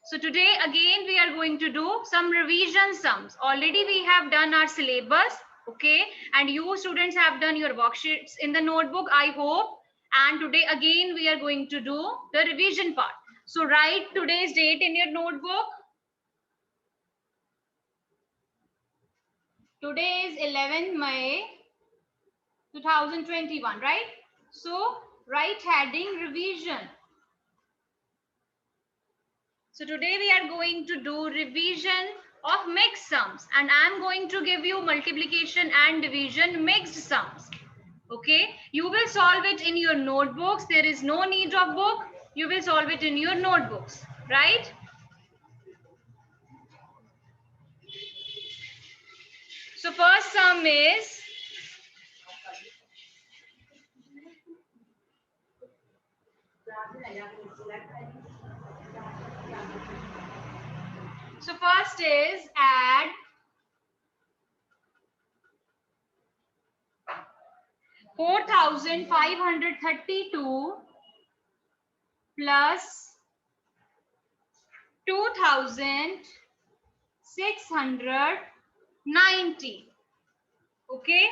So today again we are going to do some revision sums. Already we have done our syllabus, okay, and you students have done your worksheets in the notebook, I hope. And today again we are going to do the revision part. So write today's date in your notebook. Today is 11 May 2021, right? So write heading revision. So today we are going to do revision of mixed sums, and I am going to give you multiplication and division mixed sums. Okay, you will solve it in your notebooks. There is no need of book. You will solve it in your notebooks, right? So first sum is add 4,532 plus 2,690. Okay,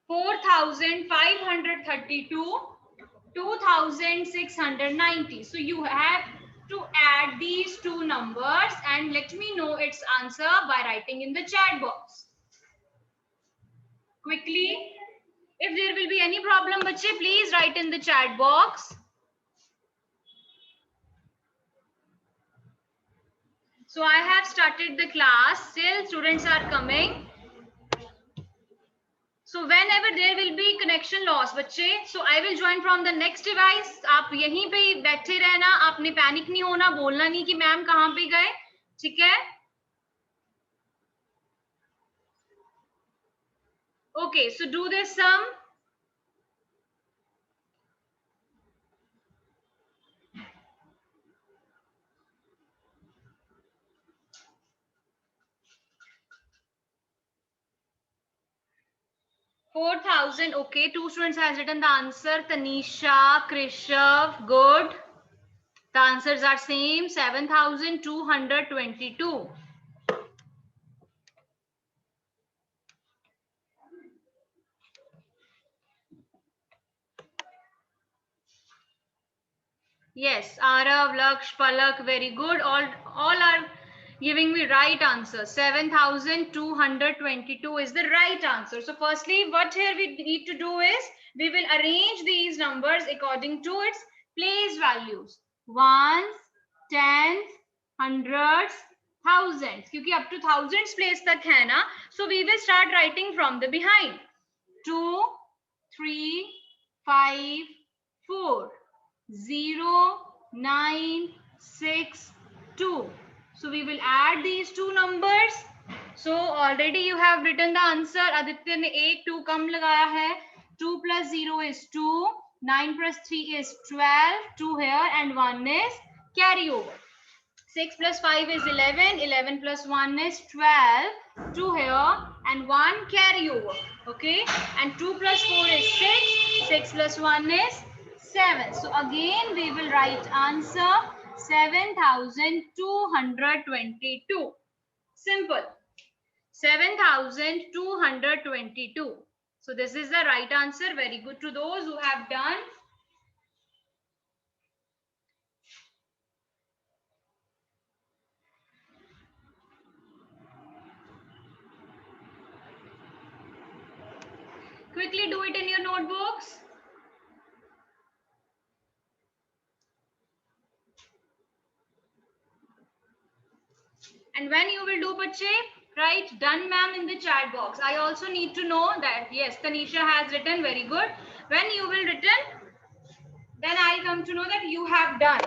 4,532, 2,690. So you have to add these two numbers and let me know its answer by writing in the chat box. Quickly, if there will be any problem, bache, please write in the chat box. So I have started the class. Still students are coming. So whenever there will be connection loss, बच्चे, so I will join from the next device. आप यहीं पे ही बैठे रहना, आपने panic नहीं होना, बोलना नहीं कि मैम कहाँ पे गए, ठीक है? Okay, so do this sum. $4,000. Okay, two students has written the answer. Tanisha, Krishav, good. The answers are same. 7,222. Yes, Arav, Laksh, Palak, very good. All are giving me right answer. 7,222 is the right answer. So firstly, what here we need to do is we will arrange these numbers according to its place values. Ones, tens, hundreds, thousands. क्योंकि up to thousands place तक है ना. So we will start writing from the behind. 2, 3, 5, 4. 0, 9, 6, 2. So we will add these two numbers. So already you have written the answer. Aditya ने 1, 2 कम लगाया है. 2 plus 0 is 2. 9 plus 3 is 12. 2 here and 1 is carryover. 6 plus 5 is 11. 11 plus 1 is 12. 2 here and 1 carryover. Okay. And 2 plus 4 is 6. 6 plus 1 is 7. So again we will write answer 7,222. Simple. 7,222. So this is the right answer. Very good to those who have done. Quickly do it in your notebooks. And when you will do, bache, write done ma'am in the chat box. I also need to know that, yes, Tanisha has written, very good. When you will written, then I'll come to know that you have done.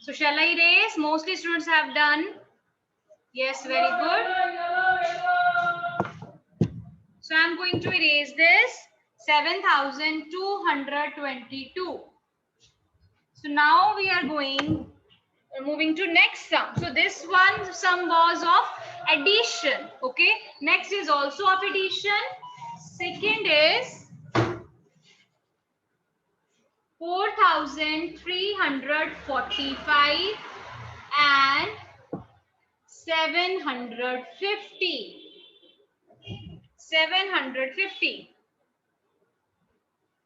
So shall I erase? Mostly students have done. Yes, very good. So I'm going to erase this. 7,222. So now we are moving moving to next sum. So this one sum was of addition. Okay. Next is also of addition. Second is 4,345 and 750. 750.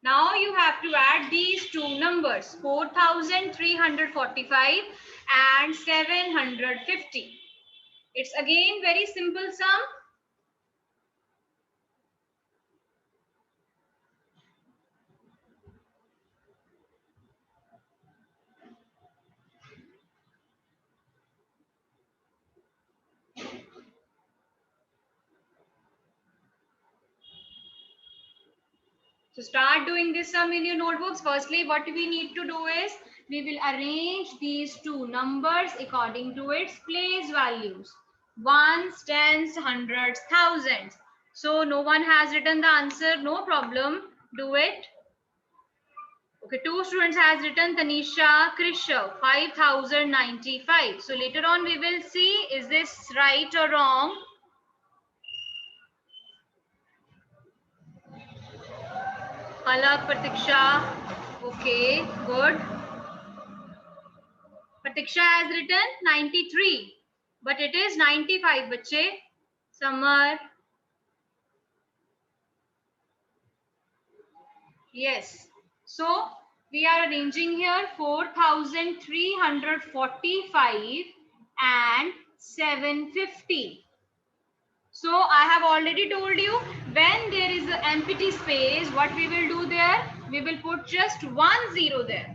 Now you have to add these two numbers, 4,345 and 750. It's again very simple sum. So start doing this sum in your notebooks. Firstly, what we need to do is we will arrange these two numbers according to its place values. Ones, tens, hundreds, thousands. So no one has written the answer. No problem. Do it. Okay, two students has written Tanisha Krishav 5,095. So later on we will see is this right or wrong. Palak, Pratiksha. Okay, good. Pratiksha has written 93, but it is 95, bache. Samar. Yes. So we are arranging here 4,345 and 750. So I have already told you when there is an empty space, what we will do there? We will put just 1 0 there.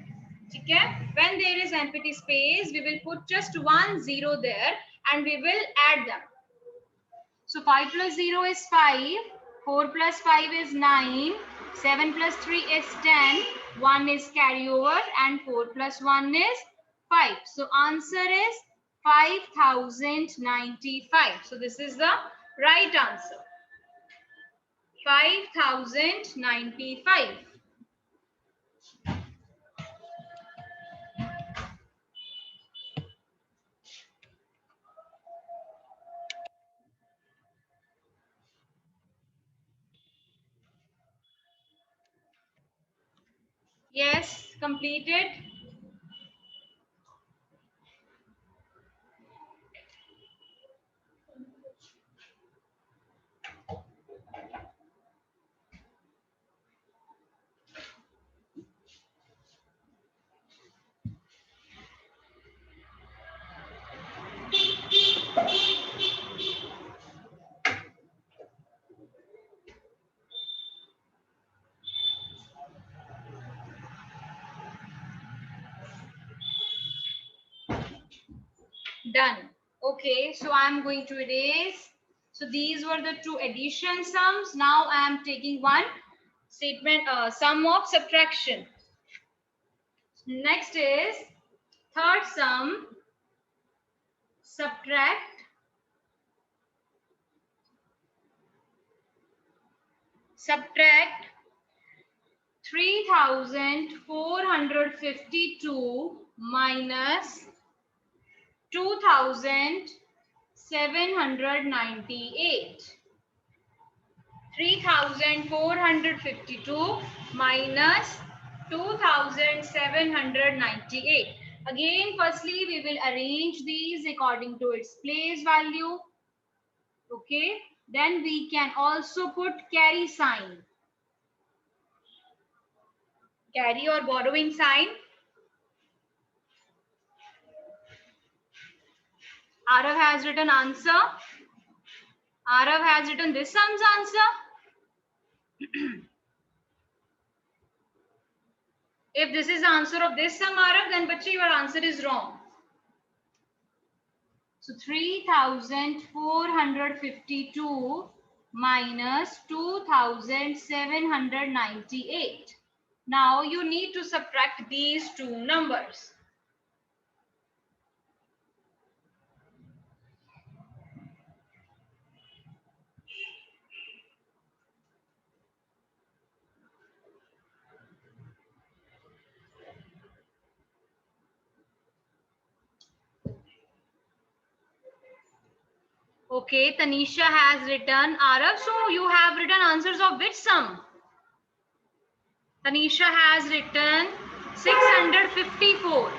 Okay? When there is empty space, we will put just 1 0 there and we will add them. So 5 plus 0 is 5, 4 plus 5 is 9, 7 plus 3 is 10, 1 is carryover and 4 plus 1 is 5. So answer is 5,095. So this is the right answer. 5,095. Yes, completed. Done. Okay, so I'm going to erase. So these were the two addition sums. Now I am taking one statement, sum of subtraction. Next is third sum, subtract 3,452 minus 2,798. 3,452 minus 2,798. Again, firstly, we will arrange these according to its place value. Okay. Then we can also put carry sign. Carry or borrowing sign. Arav has written answer. Arav has written this sum's answer. If this is the answer of this sum, Arav, then bachi, your answer is wrong. So 3,452 minus 2,798. Now you need to subtract these two numbers. Okay, Tanisha has written Arav. So you have written answers of which sum? Tanisha has written 654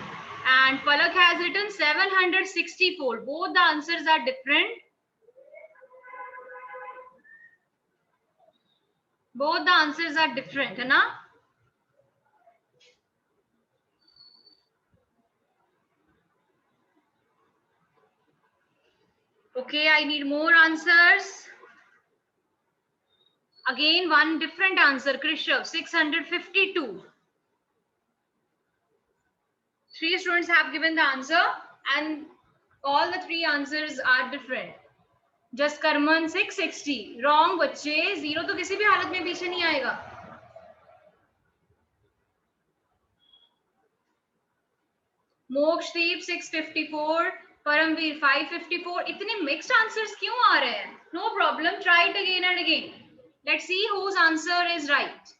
and Palak has written 764. Both the answers are different. Both the answers are different, है ना? Okay, I need more answers. Again, one different answer. Krishav, 652. 3 students have given the answer and all the 3 answers are different. Just Karman 660. Wrong बच्चे. 0 तो किसी भी हालत में पीछे नहीं आएगा. Mokshdeep 654. Paramveer 554. इतने mixed answers क्यों आ रहे हैं? No problem. Try it again and again. Let's see whose answer is right.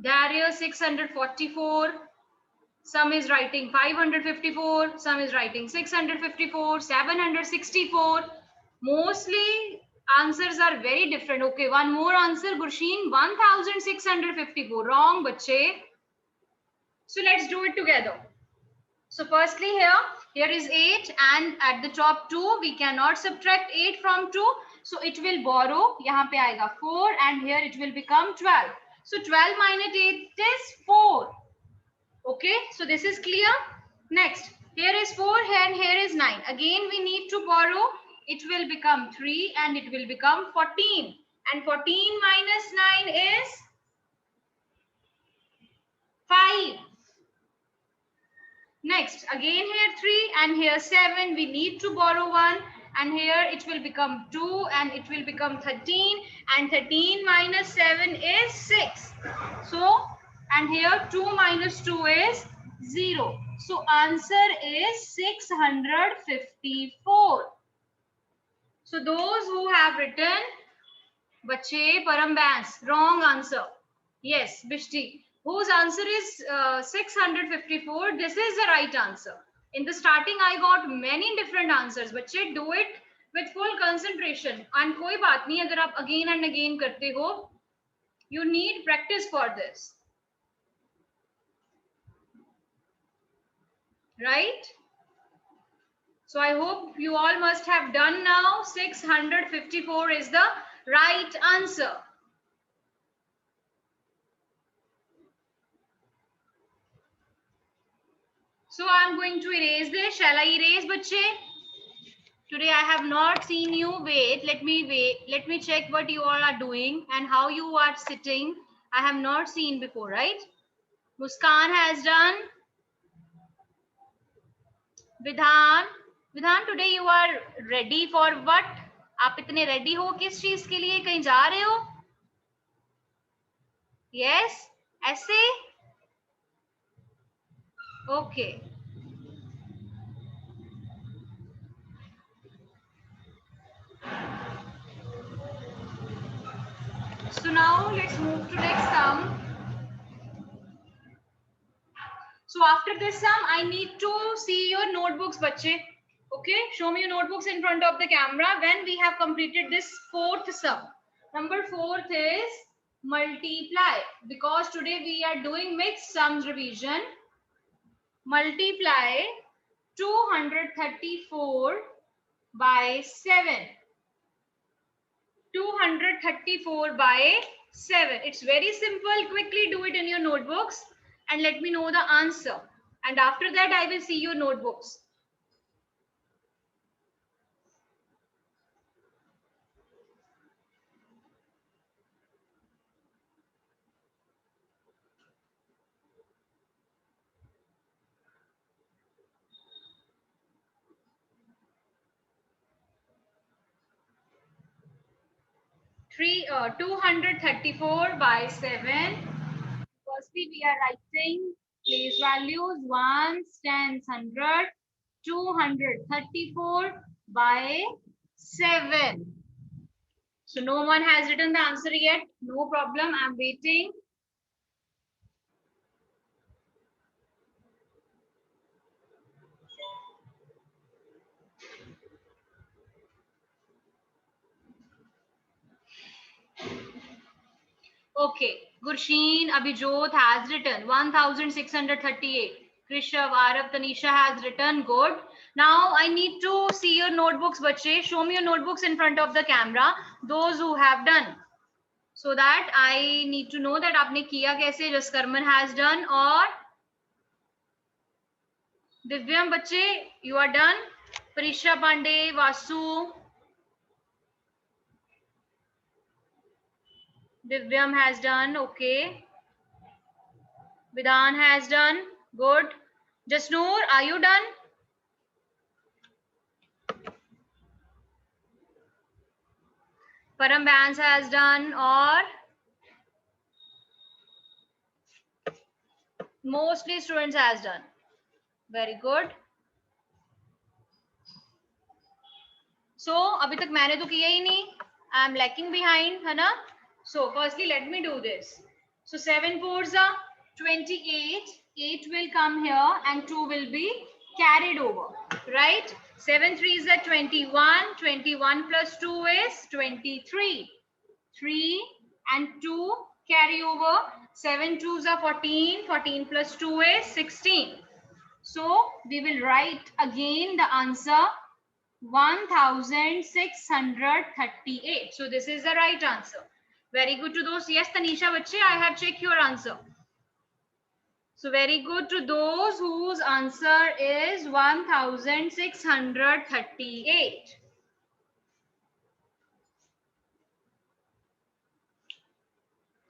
Darius 644. Some is writing 554. Some is writing 654. 764. Mostly answers are very different. Okay, one more answer. Gursheen 1654. Wrong, bache. So let's do it together. So firstly here is 8 and at the top 2 we cannot subtract 8 from 2. So it will borrow. यहाँ पे आएगा 4 and here it will become 12. So 12 minus 8 is 4. Okay, so this is clear. Next, here is 4 and here is 9. Again we need to borrow. It will become 3 and it will become 14. And 14 minus 9 is 5. Next, again here 3 and here 7. We need to borrow 1 and here it will become 2 and it will become 13 and 13 minus 7 is 6. So, and here 2 minus 2 is 0. So, answer is 654. So, those who have written Bache Parambans, wrong answer. Yes, Bishti, whose answer is 654. This is the right answer. In the starting, I got many different answers. Bache, do it with full concentration. And koi baat nahi, agar aap again and again karte ho, you need practice for this. Right? So I hope you all must have done now. 654 is the right answer. So I'm going to erase this. Shall I erase, bache? Today I have not seen you. Wait. Let me check what you all are doing and how you are sitting. I have not seen before, right? Muskan has done. Vidhan, today you are ready for what? आप इतने ready हो किस चीज के लिए? कहीं जा रहे हो? Yes? ऐसे? Okay. So now let's move to next sum. So after this sum, I need to see your notebooks, bache. Okay, show me your notebooks in front of the camera when we have completed this 4th sum. Number 4th is multiply. Because today we are doing mixed sums revision. Multiply 234 by 7. 234 by 7. It's very simple. Quickly do it in your notebooks and let me know the answer. And after that, I will see your notebooks. Three 234 by 7. Firstly, we are writing place values 1s, 10s, 100, 234 by 7. So no one has written the answer yet. No problem. I'm waiting. Okay, Gursheen Abhijot has written 1638. Krishav, Arav, Tanisha has written good. Now I need to see your notebooks, bache. Show me your notebooks in front of the camera. Those who have done, so that I need to know that आपने किया कैसे. Jaskarman has done, or Divyam bache, you are done. Parisha Pandey, Vasu, Divyam has done. Okay. Vidhan has done. Good. Jasnoor, are you done? Param Vance has done, or mostly students has done. Very good. So अभी तक मैंने तो किया ही नहीं. I am lacking behind, है ना? So firstly, let me do this. So 7 fours are 28. 8 will come here and 2 will be carried over, right? 7 threes are 21. 21 plus 2 is 23. 3 and 2 carry over. 7 twos are 14. 14 plus 2 is 16. So we will write again the answer 1638. So this is the right answer. Very good to those. Yes, Tanisha Bache, I have checked your answer. So very good to those whose answer is 1638.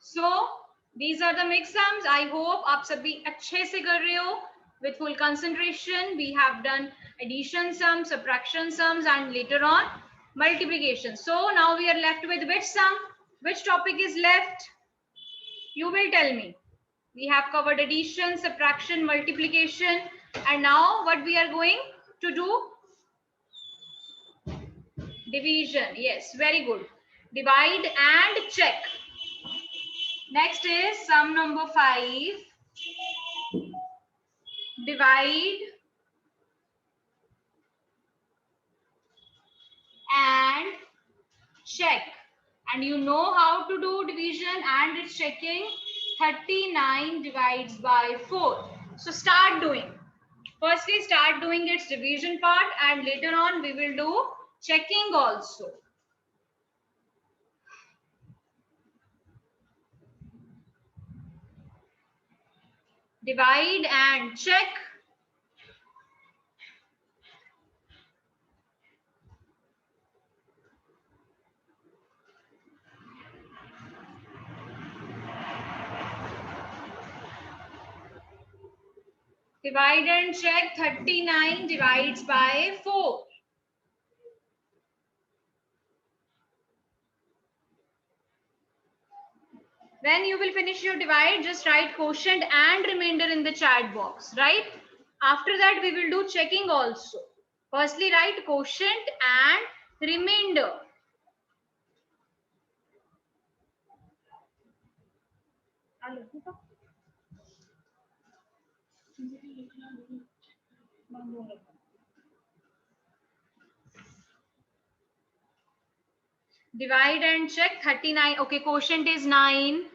So these are the mix sums. I hope आप सभी अच्छे से कर रहे हो with full concentration. We have done addition sums, subtraction sums, and later on multiplication. So now we are left with which sum? Which topic is left? You will tell me. We have covered addition, subtraction, multiplication, and now what we are going to do? Division. Yes, very good. Divide and check. Next is sum number 5. Divide and check. And you know how to do division and its checking. 39 divides by 4. So start doing. Firstly, start doing its division part, and later on we will do checking also. Divide and check. Divide and check. 39 divides by 4. When you will finish your divide, just write quotient and remainder in the chat box, right? After that, we will do checking also. Firstly, write quotient and remainder. Divide and check. 39. Okay, quotient is 9.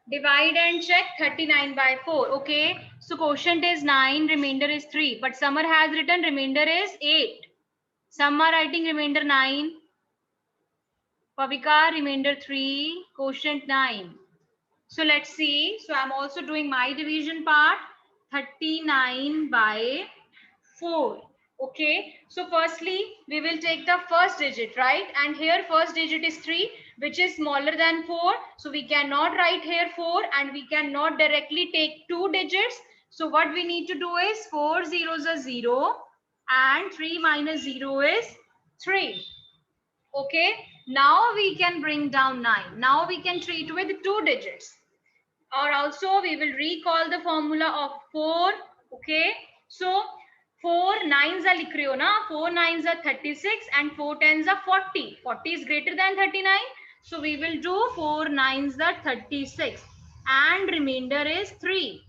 Divide and check. 39 by 4. Okay, so quotient is 9, remainder is 3. But Summer has written remainder is 8. Some are writing remainder 9. Pavika, remainder 3. Quotient 9. So let's see. So I'm also doing my division part. 39 by 4. Okay, so firstly we will take the first digit, right? And here first digit is 3, which is smaller than 4. So we cannot write here 4, and we cannot directly take 2 digits. So what we need to do is 4 zeros are 0 and 3 minus 0 is 3. Okay, now we can bring down 9. Now we can treat with 2 digits. Or also we will recall the formula of 4. Okay, so 4 9s लिख रहे हो ना, 4 9s 36 and 4 10s 40. 40 is greater than 39, so we will do 4 9s 36 and remainder is 3.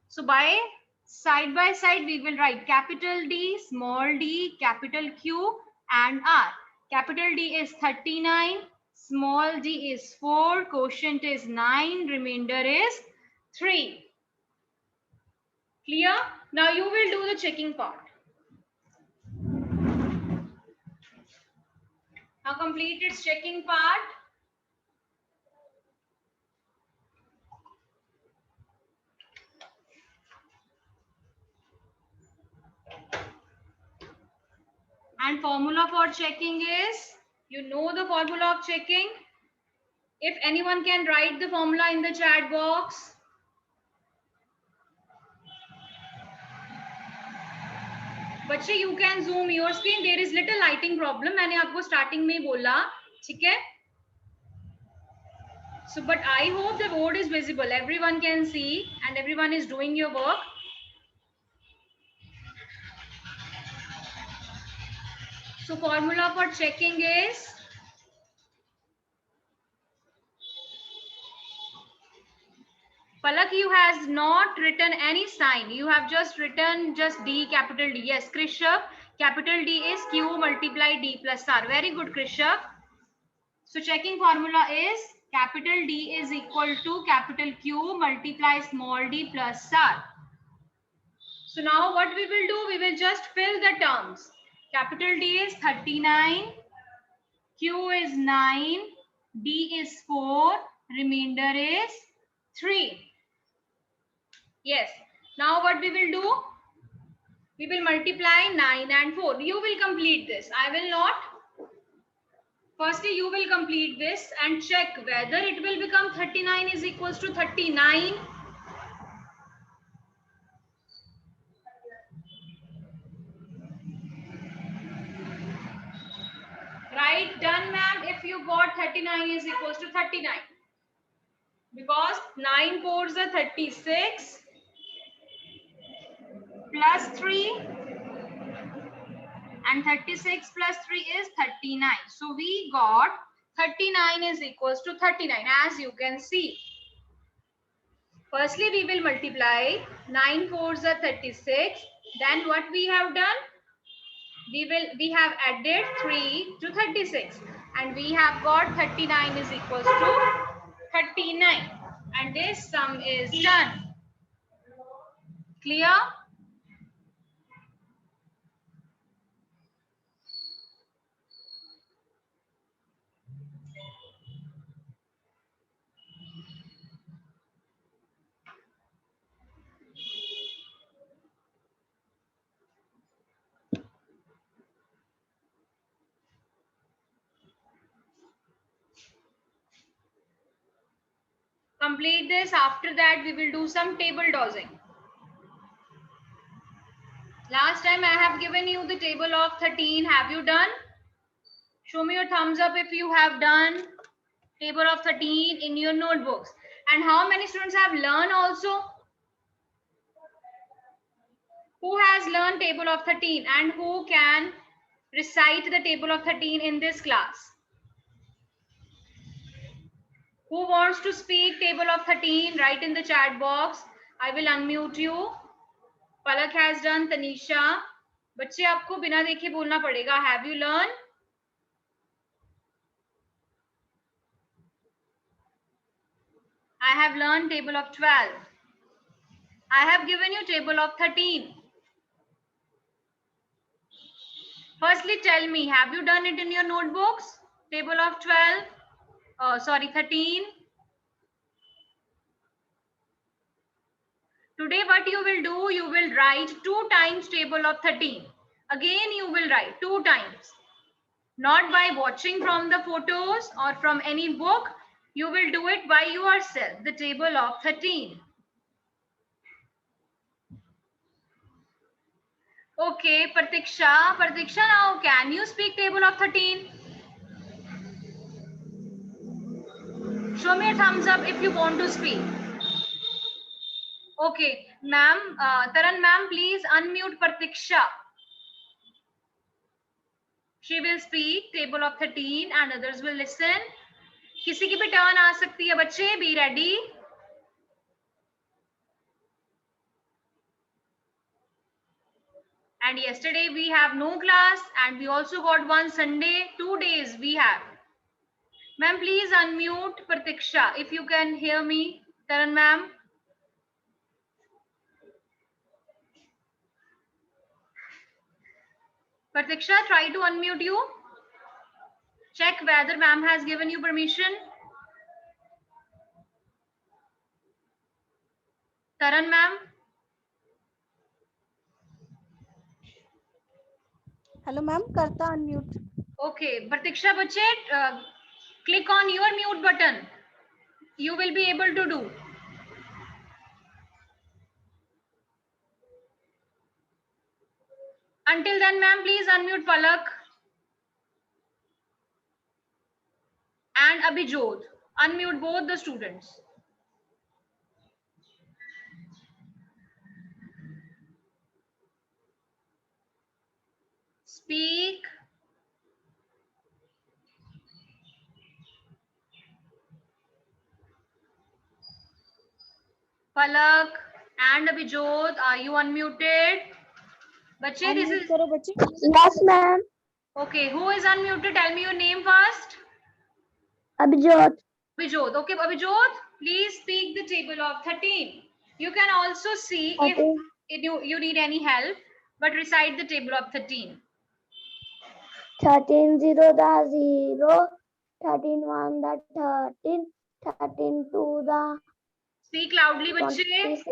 So by side we will write capital D, small d, capital Q and R. Capital D is 39, small d is 4, quotient is 9, remainder is 3. Clear? Now you will do the checking part. Now complete its checking part. And formula for checking is, you know the formula of checking. If anyone can write the formula in the chat box. बच्चे you can zoom your screen. There is little lighting problem. मैंने आपको starting में बोला, ठीक है? So, but I hope the board is visible. Everyone can see and everyone is doing your work. So, formula for checking is Palak, you has not written any sign. You have just written just D, capital D. Yes, Krishav, capital D is Q multiply D plus R. Very good, Krishav. So checking formula is capital D is equal to capital Q multiply small d plus R. So now what we will do, we will just fill the terms. Capital D is 39, Q is 9, D is 4, remainder is 3. Yes. Now what we will do? We will multiply 9 and 4. You will complete this. I will not. Firstly, you will complete this and check whether it will become 39 is equals to 39. Right, done ma'am, if you got 39 is equals to 39. Because 9 fours are 36 plus 3 and 36 plus 3 is 39. So we got 39 is equals to 39 as you can see. Firstly, we will multiply 9 fours are 36. Then what we have done? We have added 3 to 36 and we have got 39 is equals to 39 and this sum is done. Clear? Complete this. After that, we will do some table dosing. Last time I have given you the table of 13. Have you done? Show me your thumbs up if you have done table of 13 in your notebooks. And how many students have learned also? Who has learned table of 13 and who can recite the table of 13 in this class? Who wants to speak table of 13? Write in the chat box. I will unmute you. Palak has done. Tanisha. बच्चे आपको बिना देखे बोलना पड़ेगा. Have you learned? I have learned table of 12. I have given you table of 13. Firstly, tell me, have you done it in your notebooks? Table of 12. Sorry, 13. Today what you will do, you will write 2 times table of 13. Again you will write 2 times. Not by watching from the photos or from any book. You will do it by yourself, the table of 13. Okay, Pratiksha. Pratiksha, now can you speak table of 13? Show me a thumbs up if you want to speak. Okay, ma'am, Taran ma'am, please unmute Pratiksha. She will speak table of 13 and others will listen. किसी की भी turn आ सकती है बच्चे, be ready. And yesterday we have no class and we also got one Sunday, 2 days we have. Ma'am, please unmute Pratiksha if you can hear me. Taran ma'am. Pratiksha, try to unmute you. Check whether ma'am has given you permission. Taran ma'am. Hello ma'am, karta unmute. Okay, Pratiksha bache, click on your mute button. You will be able to do. Until then, ma'am, please unmute Palak and Abhijot. Unmute both the students. Speak. Palak and Abhijot, are you unmuted? Bache, this is... Karo bache. Yes, ma'am. Okay, who is unmuted? Tell me your name first. Abhijot. Abhijot. Okay, Abhijot, please speak the table of 13. You can also see Okay. if you need any help, but recite the table of 13. 13 0 the 0, 13 1 the 13, 13 2 the Speak loudly, bache. 26,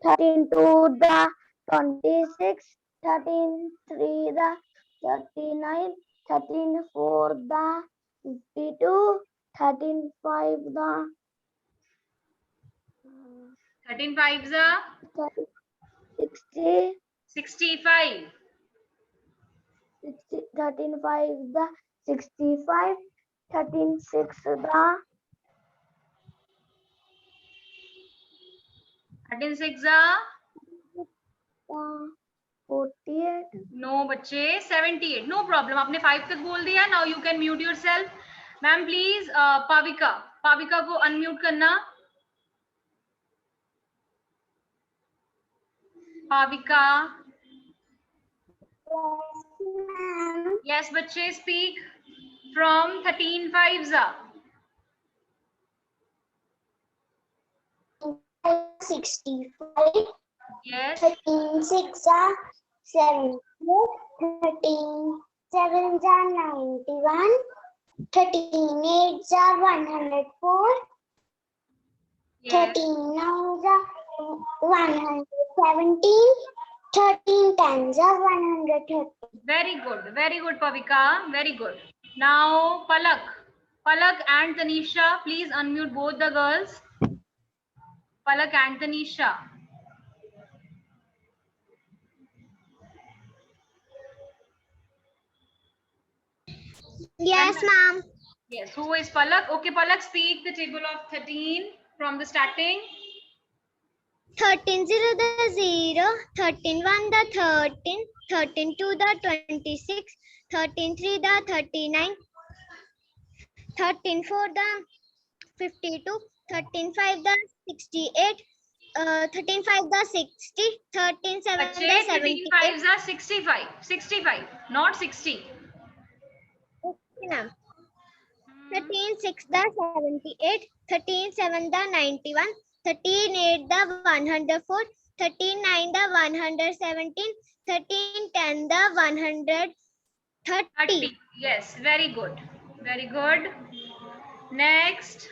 13 2 the 26, 13 3 the 39, 13 4 the 52, 13 5 the 13 5s are 60, 65. 13 5 the 65, 13 6 the 13 6 are 48. no बच्चे 78. No problem. आपने 5 तक बोल दिया. Now you can mute yourself. Ma'am, please Pavika को unmute करना. Pavika. Yes, बच्चे speak from 13 5s are 65, yes, 13 6 are 7, 13 7 are 91, 13 8 are 104, yes. 13 9 are 117, 13 10 are 130. Very good, Pavika. Very good. Now Palak and Tanisha, please unmute both the girls. Palak and Tanisha. Yes, ma'am. Yes, who is Palak? Okay, Palak, speak the table of 13 from the starting. 13 0 the 0, 13 1 the 13, 13 2 the 26, 13 3 the 39, 13 4 the 52, 13 5 the 68, 13 5 the 60, 13 7 Bachche, the 13 78. 5s are 65, not 60. Okay, ma'am. 13 6 the 78, 13 7 the 91, 13 8 the 104, 13 9 the 117, 13 10 the 130. 30. Yes, very good. Very good. Next.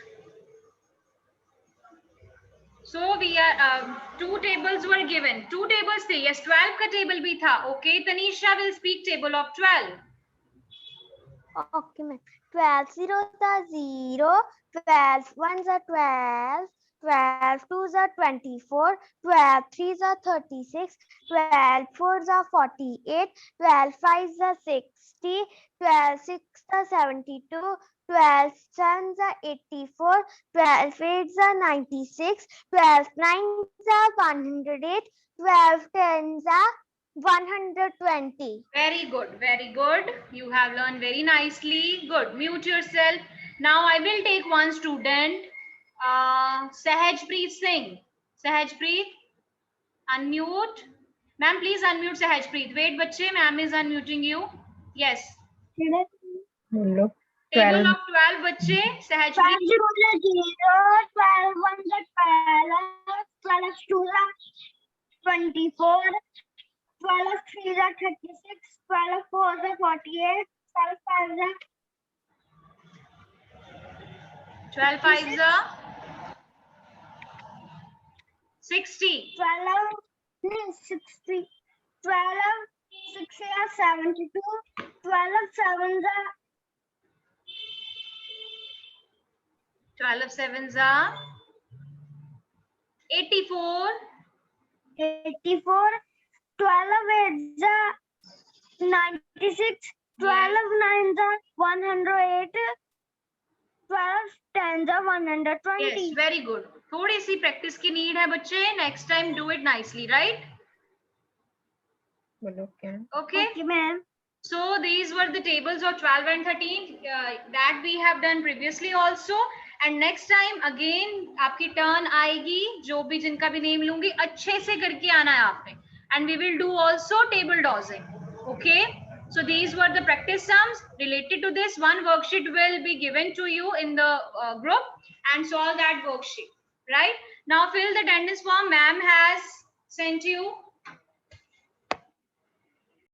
So we are two tables were given. Two tables the. Yes, 12 ka table bhi tha. Okay, Tanisha will speak table of 12. Okay, ma'am. 12 0 the 0, 12 1 the 12, 12 2s are 24, 12 3s are 36, 12 4s are 48, 12 5s are 60, 12 6s are 72, 12 7s are 84, 12 8s are 96, 12 9s are 108, 12 10s are 120. Very good, very good. You have learned very nicely. Good. Mute yourself. Now I will take one student, Sahajpreet Singh. Sahajpreet, unmute. Ma'am, please unmute Sahajpreet. Wait, bache, ma'am is unmuting you. Yes. बोलो Table 12 of 12 bache, 12 Sahajpreet. 0 is 0, 12 1 is 12, 12 2 is 24, 12 3 is 36, 12 4 is 48, 12 5 is 12 5s are 60. 12 60, 12 6 is 72, 12 7 is 12 7s are 84. 84, 12 8 is 96, 12 9 is 108, 12 10 is 120. Yes, very good. थोड़ी सी practice की need है बच्चे. Next time do it nicely, right? बोलो क्या Okay. Okay, ma'am. So these were the tables of 12 and 13 that we have done previously also. And next time again आपकी turn आएगी. जो भी जिनका भी name लूंगी अच्छे से करके आना है आपने. And we will do also table dosing. Okay. So these were the practice sums related to this. One worksheet will be given to you in the group and solve that worksheet. Right. Now fill the attendance form. Ma'am has sent you